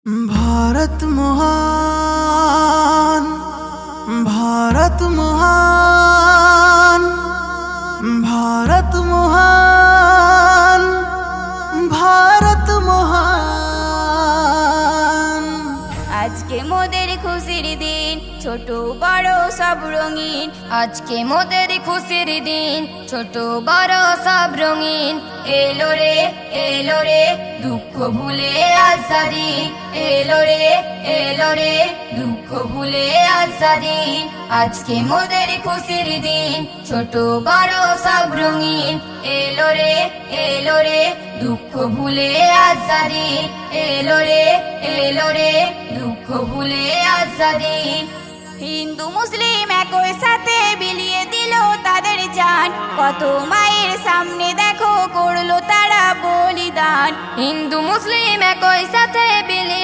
भारत महान, भारत महान, भारत महान, भारत महान। आज के मोদের খুশির দিন, ছোট বড় সব রঙিন। আজকে মোদের খুশির দিন, ছোট বড় সব রঙিন। এলো রে দুঃখ ভুলে আজাদি, এলো রে দুঃখ ভুলে আজাদি। আজকে মোদের খুশির দিন, ছোট বড় সব রঙিন। এলো রে দুঃখ ভুলে আজাদি, এলো রে দুঃখ ভুলে আজাদি। হিন্দু মুসলিম একই সাথে বিলিয়ে দিল তাদের জান, কত মায়ের সামনে দেখো করলো তারা বলিদান। হিন্দু মুসলিম একই সাথে বিলিয়ে